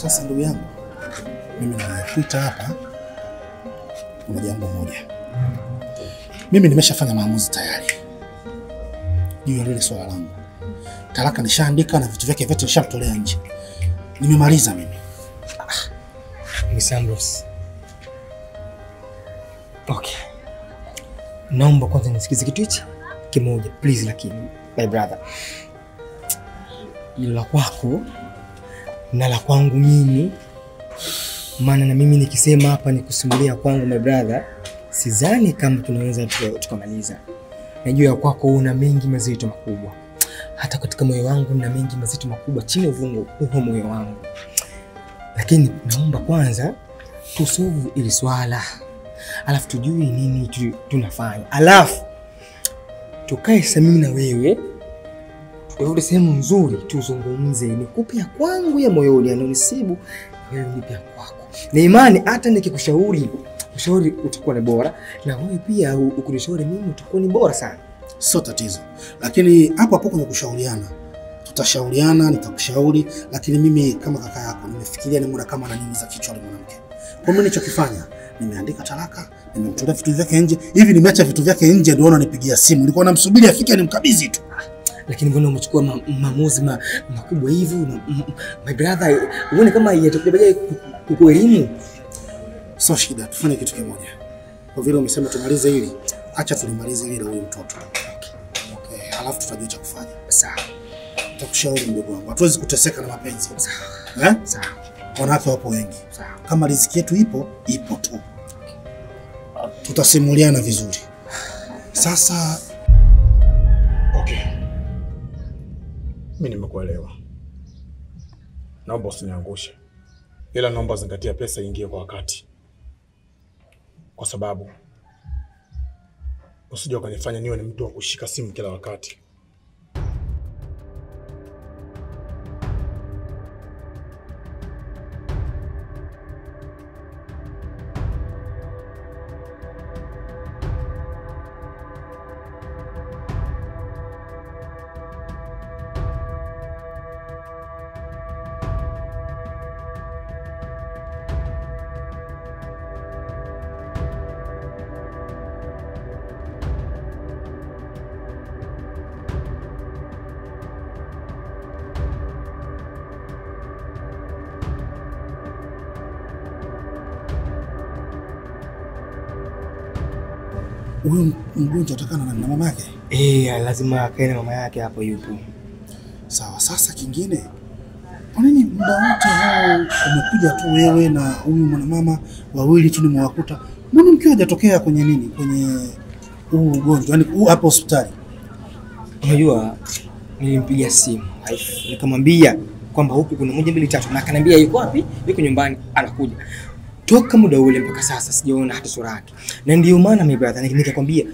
Sasa ndugu yangu, mimi nimekuita hapa kuna jambo moja. Mimi nimeshafanya maamuzi tayari juu ya lile swala langu. Talaka nishaandika na vitu vyake vyote nishamtolea nje. Nimemaliza mimi. Miss Ambrose. Okay. Naomba kwanza nisikize kitu hichi kimoja please, lakini my brother. Ila kwako na la kwangu mimi, maana na mimi nikisema hapa nikusimulia kwangu my brother, sidhani kama tunaweza tukamaliza. Najua ya kwako una mengi mazito makubwa. Hata katika moyo wangu na mengi mazito makubwa chini uvungu huo moyo wangu. Lakini naomba kwanza tusolve ili swala. Alafu tujue nini tunafanya. Alafu tukae sasa mimi na wewe turudi sehemu nzuri tuzungumze, nikupe ya kwangu ya moyoni yanonisibu, wewe nipe ya kwako. Na imani hata nikikushauri ushauri utakuwa ni bora, na wewe pia ukunishauri mimi utakuwa ni bora sana. Sio tatizo. Lakini hapo hapo kwenye kushauriana, tutashauriana, nitakushauri, lakini mimi kama kaka yako nimefikiria ni muda kama na nini za kichwa ile mwanamke. Kwa mimi nilichokifanya, nimeandika talaka, nimemtolea vitu vyake nje. Hivi nimeacha vitu vyake nje ndio unanipigia simu. Nilikuwa namsubiri afike nimkabidhi tu. Lakini mbona umechukua maamuzi makubwa hivi? My brother, uone kama yatakuja kukuelimu. Sio shida, tufanye kitu kimoja. Kwa vile umesema tumalize hili, acha tulimalize hili na huyu mtoto. Okay, alafu tutajua cha kufanya. Sawa. Nitakushauri mdogo wangu. Hatuwezi kuteseka na mapenzi. Sawa. Sawa. Wanawake wapo wengi. Sawa. Kama riziki yetu ipo tu. Tutasimuliana vizuri. Sasa okay. Mimi nimekuelewa. Naomba usiniangushe. Ila naomba zingatia pesa ingie kwa wakati. Kwa sababu usije ukanifanya niwe ni mtu wa kushika simu kila wakati. huyo mgonjwa atakana na mama yake? Lazima akae na mama yake hapo yupo. Sawa, sasa kingine, kwa nini muda wote hao umekuja tu wewe na huyu mwanamama wawili chini mwakuta? Mbona mkio hajatokea kwenye nini? Kwenye huu ugonjwa, yani hapo hospitali. Unajua nilimpigia simu, nikamwambia kwamba huku kuna 1 2 3 na akaniambia yuko wapi? Yuko nyumbani anakuja. Toka muda ule mpaka sasa sijaona hata sura yake. Na ndio maana my brother nikakwambia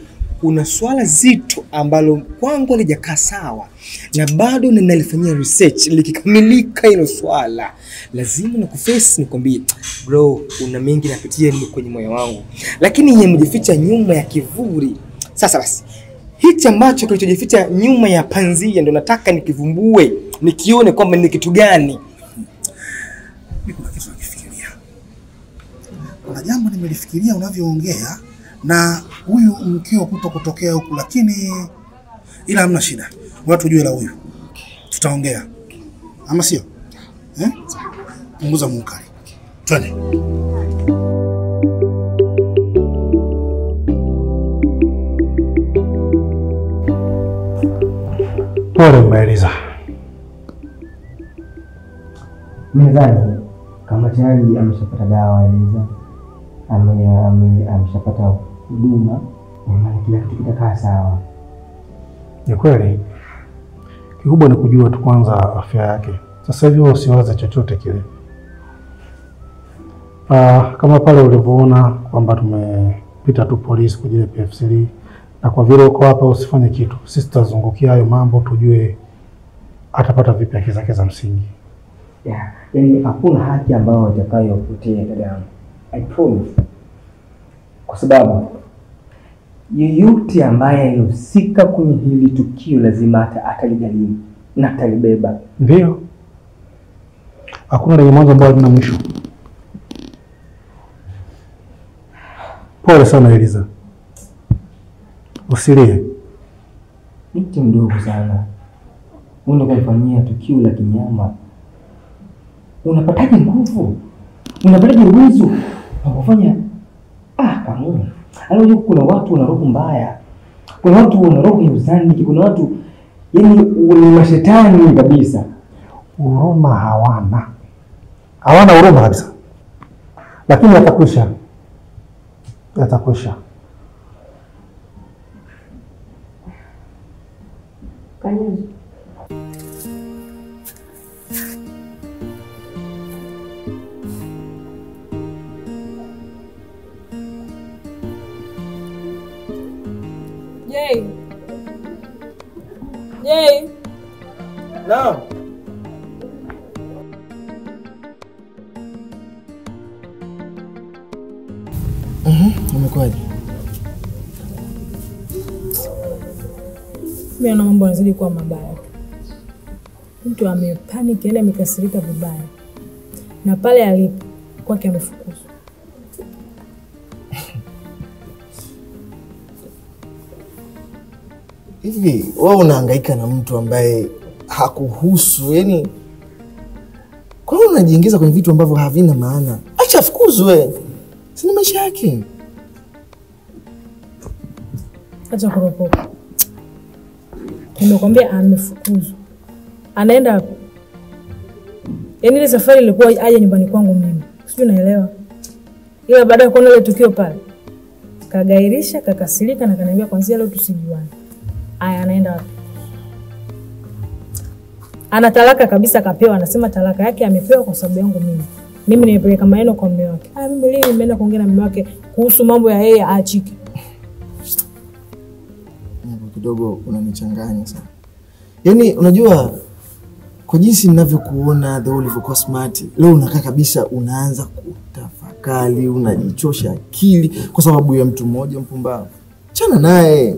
kuna swala zito ambalo kwangu halijakaa sawa na bado ninalifanyia research. Likikamilika hilo swala lazima nikuface nikwambie bro, una mengi napitia kwenye moyo wangu, lakini yamejificha nyuma ya kivuli. Sasa basi hichi ambacho kilichojificha nyuma ya panzia ndio nataka nikivumbue, nikione kwamba ni kitu gani. Kuna kitu nakifikiria. Kuna jambo nimelifikiria unavyoongea na huyu mkeo kutokea huku, lakini ila hamna shida. Watu jue la huyu. Tutaongea. Ama sio? Punguza munkari. Twende. Pole Maeliza. Mezani kama tayari ameshapata dawa Eliza, ameshapata huduma, na kila kitu kitakaa sawa. Ni kweli. Kikubwa ni kujua tu kwanza afya yake. Sasa hivi usiwaze chochote kile. Kama pale ulivyoona kwamba tumepita tu polisi kwa ajili ya PF3, na kwa vile uko hapa usifanye kitu. Sisi tutazungukia hayo mambo tujue atapata vipi haki zake za msingi. Yaani hakuna haki ambayo itakayopotea dadangu. I promise. Kwa sababu yeyote ambaye alihusika kwenye hili tukio lazima atalijaribu na atalibeba. Ndio. Hakuna lenye mwanzo ambao halina mwisho. Pole sana Eliza. Usilie. Mtu mdogo sana. Unaenda kumfanyia tukio la kinyama. Unapataje nguvu? Unapataje uwezo wa kufanya kama? Alafu kuna watu wana roho mbaya. Kuna watu wana roho ya uzani, kuna watu yani ni mashetani kabisa. Huruma hawana. Hawana huruma kabisa. Lakini yatakwisha. Yatakwisha. Kanyaji. Jay. Naam. Umekwaje? Mimi na mambo yanazidi kuwa mabaya. Mtu amepanic, yani amekasirika vibaya. Na pale alipo kwake amefukuzwa. Hivi wewe unahangaika na mtu ambaye hakuhusu, yani kwa nini unajiingiza kwenye vitu ambavyo havina maana? Acha afukuzwe. Sina maisha yake. Acha kuropoka. Nimekwambia amefukuzwa. Anaenda hapo. Yaani ile safari ilikuwa aje nyumbani kwangu mimi. Sijui unaelewa. Ila baada ya kuona ile tukio pale, kagairisha, kakasirika na kaniambia kwanza leo tusijuane. Aya, anaenda wapi? Ana talaka kabisa kapewa, anasema talaka yake amepewa kwa sababu yangu mimi. Mimi nimepeleka maneno kwa mume wake. Mimi leo nimeenda kuongea na mume wake kuhusu mambo ya yeye aachike. Kidogo unanichanganya sana. Yaani unajua kwa jinsi ninavyokuona the ulivyokuwa smart, leo unakaa kabisa unaanza kutafakari, unajichosha akili kwa sababu ya mtu mmoja mpumbavu. Achana naye.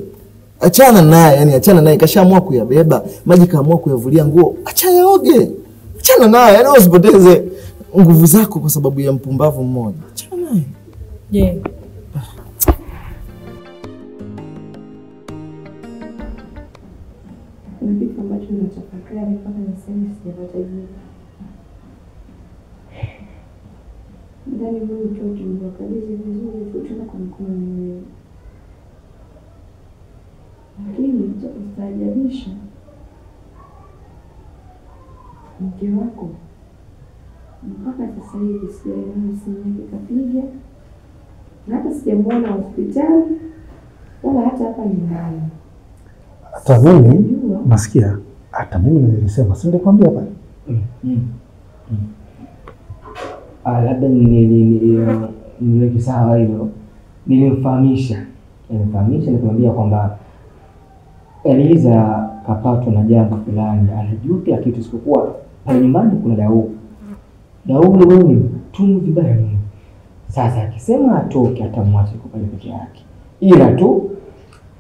Achana naye, yani achana naye, kashaamua kuyabeba, maji kaamua kuyavulia nguo, acha yaoge. Achana naye, yani usipoteze nguvu zako kwa sababu ya mpumbavu mmoja. Achana naye. Je. Kuna kitu ambacho ninatafakari mpaka nasema sijapata jibu. Ndani huyu mtoto mwakalizi vizuri tu tena kwa mkono mwenyewe. Lakini cha kustaajabisha, mke wako mpaka sasa hivi sijaelewa simu yake kapiga, na hata sijamuona hospitali wala hata hapa nyumbani. Hata mimi nasikia, hata mimi nilisema, si nilikwambia pale. Labda niliweke sawa hilo. Nilimfahamisha nikamwambia kwamba Eliza kapatwa na jambo fulani, anajua kila kitu isipokuwa pale nyumbani kuna Dau. Dau ni mtu vibaya mno. Sasa akisema atoke atamwacha kwa pale peke yake. Ila tu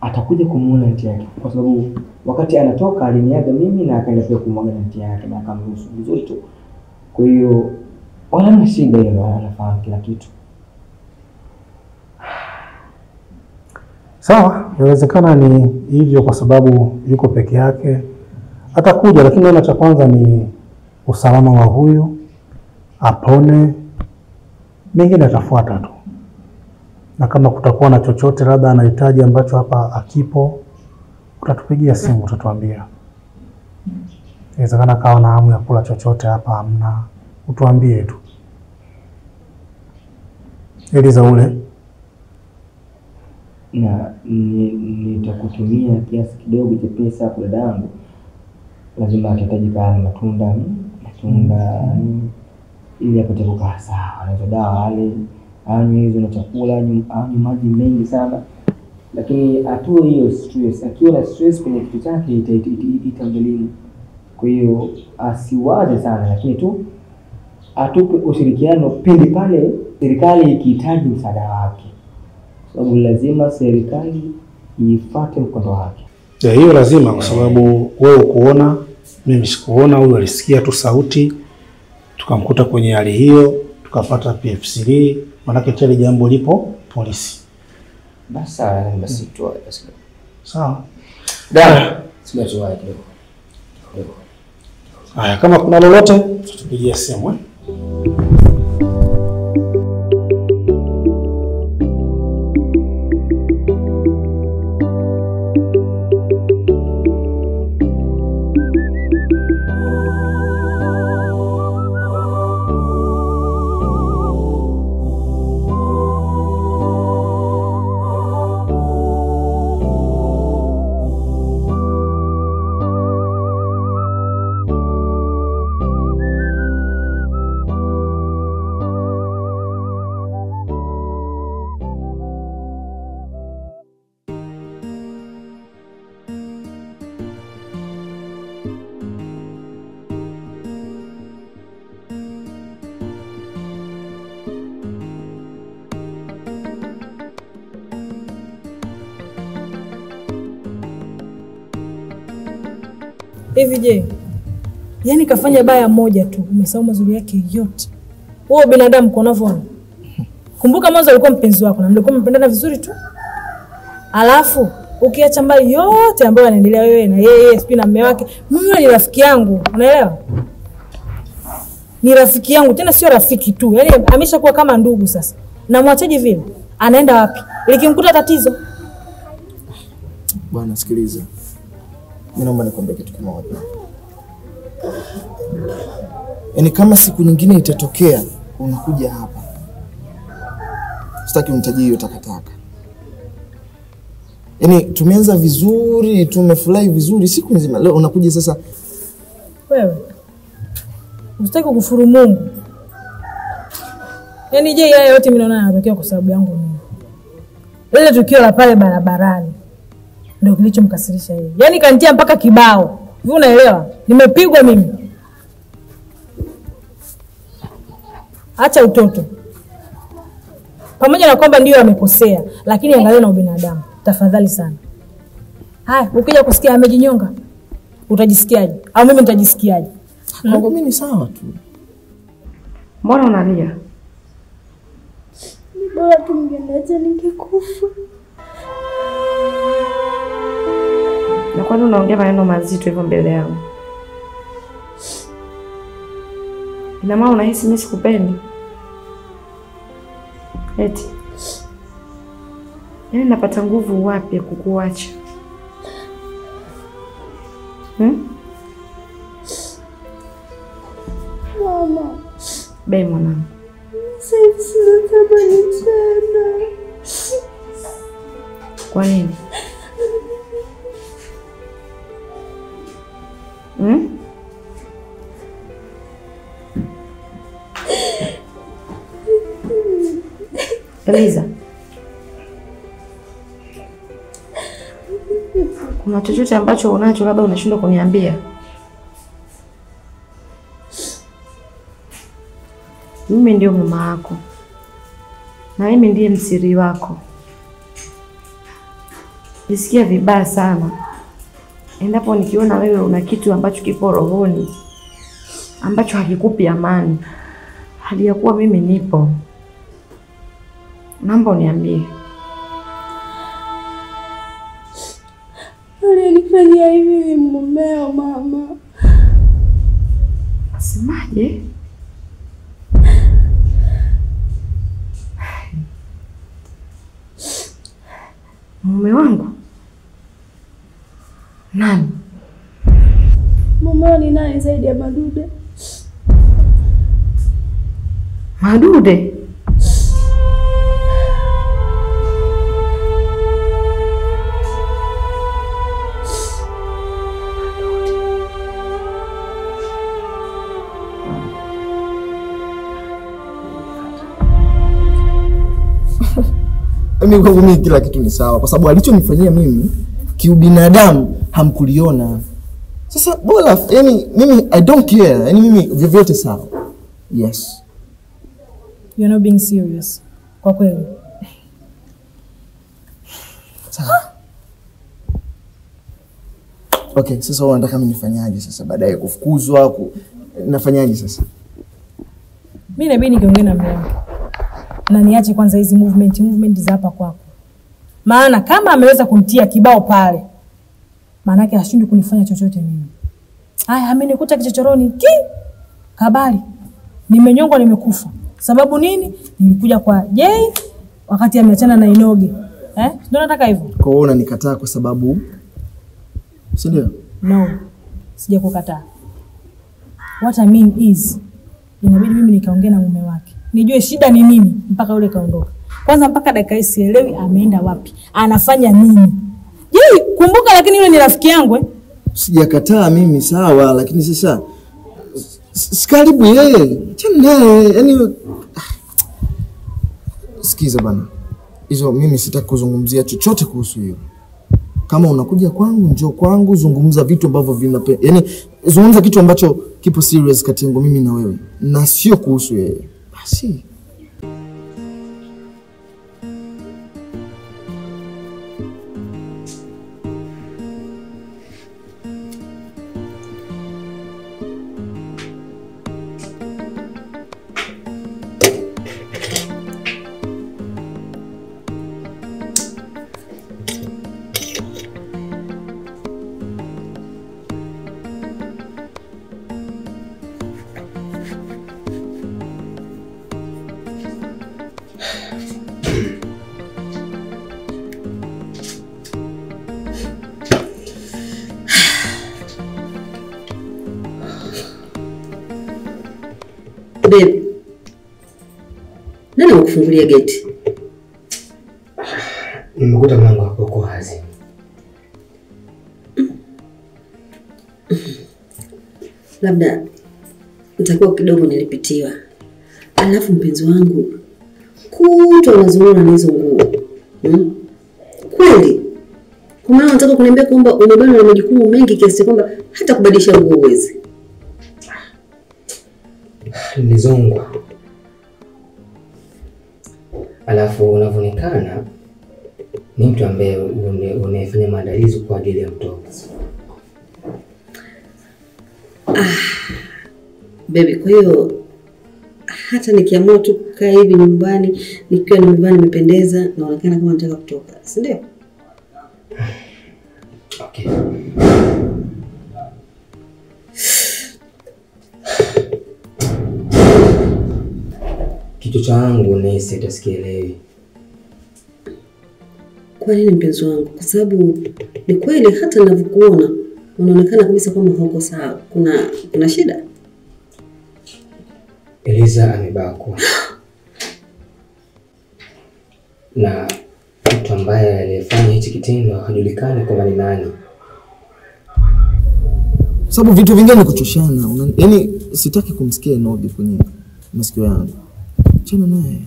atakuja kumuona nti yake kwa sababu wakati anatoka aliniaga mimi na akaenda pia kumwaga nti yake na akamruhusu vizuri tu. Kwa hiyo wala na shida hiyo, anafahamu kila kitu. Sawa, inawezekana ni hivyo kwa sababu yuko peke yake. Atakuja, lakini neno cha kwanza ni usalama wa huyu, apone, mengine atafuata tu. Na kama kutakuwa na chochote labda anahitaji ambacho hapa akipo, utatupigia simu, utatuambia. Inawezekana kawa na hamu ya kula chochote hapa hamna, utuambie tu. Eliza ule na nitakutumia kiasi kidogo cha pesa kwa dadangu. Lazima atahitaji matunda ili apate kukaa sawa. Anazo dawa ale, anywe hizo na chakula, anywe maji mengi sana. Lakini atoe hiyo stress. Akiwa na stress kwenye kitu chake itamgharimu. Kwa hiyo asiwaze sana, lakini tu atupe ushirikiano pindi pale serikali ikihitaji msaada wake. Sababu lazima serikali ifuate mkondo wake. Hiyo lazima, kwa sababu wewe ukuona, mimi sikuona, huyu alisikia tu sauti. tukamkuta kwenye hali hiyo, tukapata PF3, manake tele jambo lipo polisi. Basi sawa, basi tu basi. Sawa. Dada, sio tu wapi kidogo. Haya, kama kuna lolote tutupigie simu. Hivi je, yani kafanya baya moja tu, umesahau mazuri yake yote. Wewe binadamu kwa unavyoona. Kumbuka mwanzo alikuwa mpenzi wako na mlikuwa mpendana vizuri tu. Alafu ukiacha mbali yote ambayo yanaendelea wewe na yeye, sio na mume wake, mimi ni rafiki yangu, unaelewa? Ni rafiki yangu, tena sio rafiki tu. Yaani ameshakuwa kama ndugu sasa. Na mwachaje vile? Anaenda wapi? Likimkuta tatizo. Bwana sikiliza. Mimi naomba nikwambie kitu kimoja. Yaani kama siku nyingine itatokea unakuja hapa, sitaki unitajie hiyo takataka. Yaani tumeanza vizuri, tumefurahi vizuri siku nzima. Leo unakuja sasa. Wewe usitaki kufuru Mungu. Yaani je, haya yote mimi naona yanatokea kwa sababu yangu mimi. Ile tukio la pale barabarani ndio kilichomkasirisha yeye. Yaani kanitia mpaka kibao. Hivi unaelewa? Nimepigwa mimi. Acha utoto. Pamoja na kwamba ndio amekosea, lakini angalia na ubinadamu. Tafadhali sana. Haya, ukija kusikia amejinyonga, utajisikiaje? Au mimi nitajisikiaje? Kwangu mimi ni sawa tu. Mbona unalia? Ni bora tu mngeniacha ningekufa. Na kwani unaongea maneno mazito hivyo mbele yangu? Ina maana unahisi mimi sikupendi? Eti. Yaani napata nguvu wapi ya kukuacha? Mama. Bei mwanangu. Sasa hivi sina tabani tena. Kwa nini? Eliza. Kuna chochote ambacho unacho labda unashindwa kuniambia? Mimi ndio mama yako. Na mimi ndiye msiri wako. Nisikia vibaya sana endapo nikiona wewe una kitu ambacho kipo rohoni ambacho hakikupi amani, hali ya kuwa mimi nipo. Naomba uniambie. Alinifanyia hivi ni mumeo mama. Semaje? Mume wangu? Nani? Mumeo ni nani zaidi ya Madude? Madude? Mimi kwangu mimi kila kitu ni sawa kwa sababu alichonifanyia mimi kiubinadamu hamkuliona. Sasa bora yani mimi I don't care. Yani mimi vyovyote sawa. Yes. You're not being serious. Kwa kweli. Sawa. Okay, sasa unataka mimi nifanyaje sasa baadaye kufukuzwa nafanyaje sasa? Mimi inabidi niongee na mume wake. Na niache kwanza hizi movement za hapa kwako. Maana kama ameweza kumtia kibao pale, maana yake hashindi kunifanya chochote mimi. Haya, amenikuta kichochoroni kabali. Nimenyongwa, nimekufa. Sababu nini? Nilikuja kwa Jay wakati ameachana na Inoge. Ndio nataka hivyo. Kwa hiyo unanikataa kwa sababu si ndio? No. Sija kukataa. What I mean is inabidi mimi nikaongea na mume wake. Nijue shida ni nini mpaka yule kaondoka. Kwanza mpaka dakika hii sielewi ameenda wapi. Anafanya nini? Jay, kumbuka lakini yule ni rafiki yangu. Sijakataa mimi sawa, lakini sasa sikaribu yeye. Chana naye, yani sikiza bana. Hizo mimi sitaki kuzungumzia chochote kuhusu hiyo. Kama unakuja kwangu, njoo kwangu, zungumza vitu ambavyo yani zungumza kitu ambacho kipo serious kati yangu mimi na wewe. Na sio kuhusu yeye. Basi. Babe, nani wakufungulia geti? Nimekuta mlango wako uko wazi. Labda nitakuwa kidogo nilipitiwa. Alafu mpenzi wangu kutwa unazungumza na hizo nguo. Kweli? Kwa maana unataka kuniambia kwamba umebana na majukumu mengi kiasi kwamba hata kubadilisha nguo huwezi? Nilizongwa. Alafu unavyoonekana ni mtu ambaye unafanya maandalizi kwa ajili ya mtoto. Baby, kwa hiyo hata nikiamua tu kukaa hivi nyumbani nikiwa nimevaa nimependeza naonekana kama nataka kutoka, si ndio? Okay. Kitu changu nahisi atasikielewi. Kwa nini mpenzi wangu? Kwa sababu ni kweli hata ninavyokuona unaonekana kabisa kama hauko sawa. Kuna shida? Eliza amebakwa. Na mtu ambaye alifanya hichi kitendo hajulikani kama ni nani. Sababu vitu vingine ni kuchoshana. Yaani sitaki kumsikia Inoge kwenye masikio yangu. Chana naye.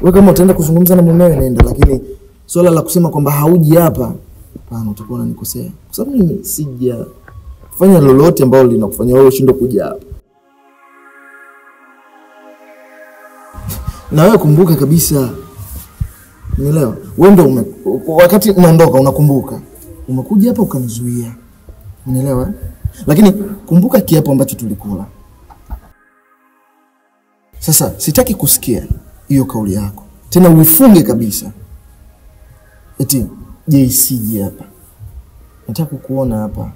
Wewe kama utaenda kuzungumza na mumewe nenda, lakini swala la kusema kwamba hauji hapa, hapana, utakuwa unanikosea. Kwa sababu mimi sija kufanya lolote ambalo linakufanya wewe ushindwe kuja hapa. Na wewe kumbuka kabisa. Unielewa? Wewe ndio wakati unaondoka unakumbuka. Umekuja hapa ukanizuia. Unielewa? Lakini kumbuka kiapo ambacho tulikula. Sasa sitaki kusikia hiyo kauli yako. Tena uifunge kabisa. Eti JCG hapa. Nataka kukuona hapa.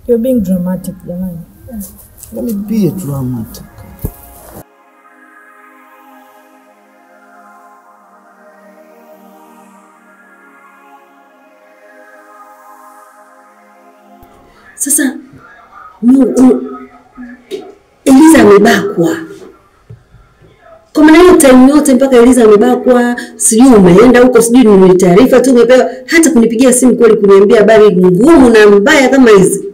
You're being dramatic, jamani. Let me be dramatic. Sasa Eliza amebakwa. Kwa maana hiyo time yote mpaka Eliza amebakwa, sijui umeenda huko, sijui ni taarifa tu umepewa, hata kunipigia simu kweli kuniambia habari ngumu na mbaya kama hizi.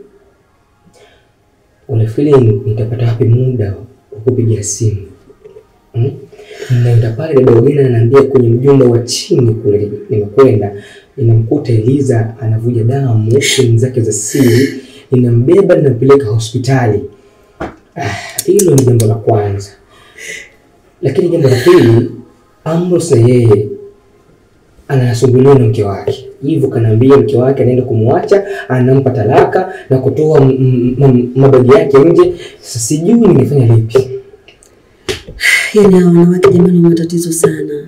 Unafikiri nitapata wapi muda wa kupigia simu? Ninaenda pale dada Ogena ananiambia kwenye mjumba wa chini kule nimekwenda, ninamkuta Eliza anavuja damu kwenye zake za siri, ninambeba ninampeleka hospitali. Hilo ni jambo la kwanza. Lakini jambo la pili, Ambrose na yeye anasumbuliwa na mke wake. hivyo kanaambia mke wake anaenda kumwacha, anampa talaka na kutoa mabegi yake nje. Sasa sijui nimefanya lipi. Yaani hao wanawake jamani wana matatizo sana.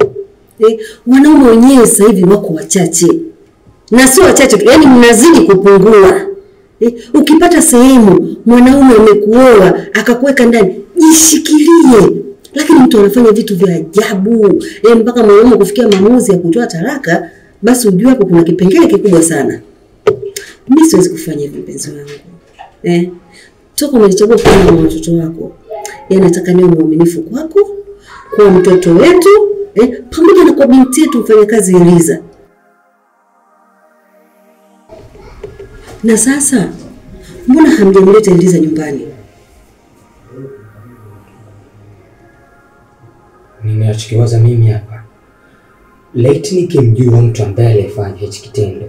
Wanaume wenyewe sasa hivi wako wachache. Na sio wachache tu, yaani mnazidi kupungua. Ukipata sehemu mwanaume amekuoa akakuweka ndani, jishikilie. Lakini mtu anafanya vitu vya ajabu. Mpaka mwanaume kufikia maamuzi ya kutoa talaka, basi ujue hapo kuna kipengele kikubwa sana. Mimi siwezi kufanya hivyo mpenzi wangu. Toka umechagua kuwa na watoto wako. Nataka niwe mwaminifu kwako, kwa mtoto wetu, pamoja na kwa binti yetu mfanya kazi Eliza. Na sasa mbona hamjamleta Eliza nyumbani? Nimeachikiwaza mimi hapa. Laiti nikimjua mtu ambaye alifanya hichi kitendo.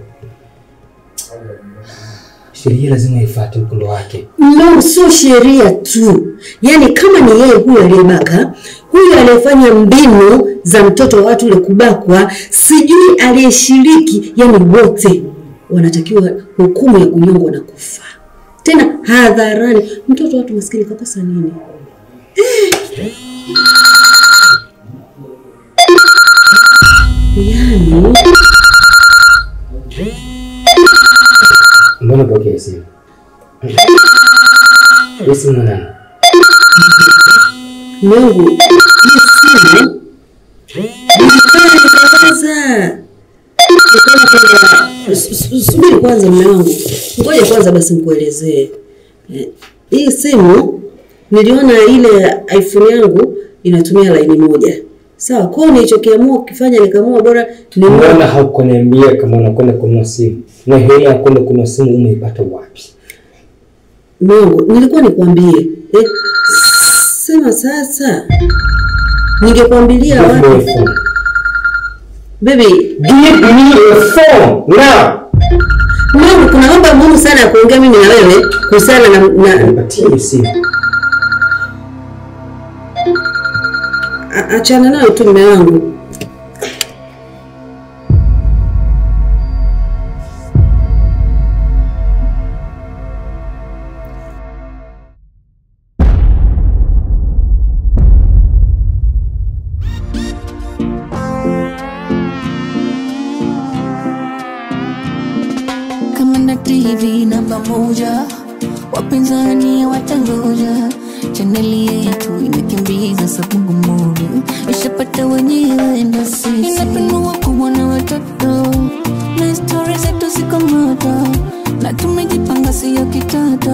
Sheria lazima ifuate mkondo wake. No, sio sheria tu. Yaani kama ni yeye huyo aliyebaka, huyo aliyefanya mbinu za mtoto wa watu ule kubakwa, sijui aliyeshiriki, yaani wote wanatakiwa hukumu ya kunyongwa na kufa. Tena hadharani. Mtoto wa watu maskini kakosa nini? Yaani mbona pokea simu? Simu na nani? Mungu, simu? Subiri kwanza mume wangu. Ngoja kwanza basi nikuelezee. Hii simu niliona ile iPhone yangu inatumia line moja. Sawa, kwa hiyo nilichokiamua kufanya nikaamua bora mbona haukuniambia kama unakwenda kununua simu? Na hela ya kwenda kununua simu umeipata wapi? Mungu, nilikuwa nikwambie. Sema sasa. Ningekwambilia wapi? Baby, give me your phone now. Mungu, kuna mambo muhimu sana ya kuongea mimi na wewe kuhusiana na nipatie simu. Achana nayo tu mume wangu. Kama na TV namba moja, wapinzani watangoja. Chaneli yetu inakimbiza Sabungu Movie, ishapata wenyewe ndo sisi. Inapendwa kubwa na watoto, na stories zetu ziko moto, na tumejipanga sio kitoto.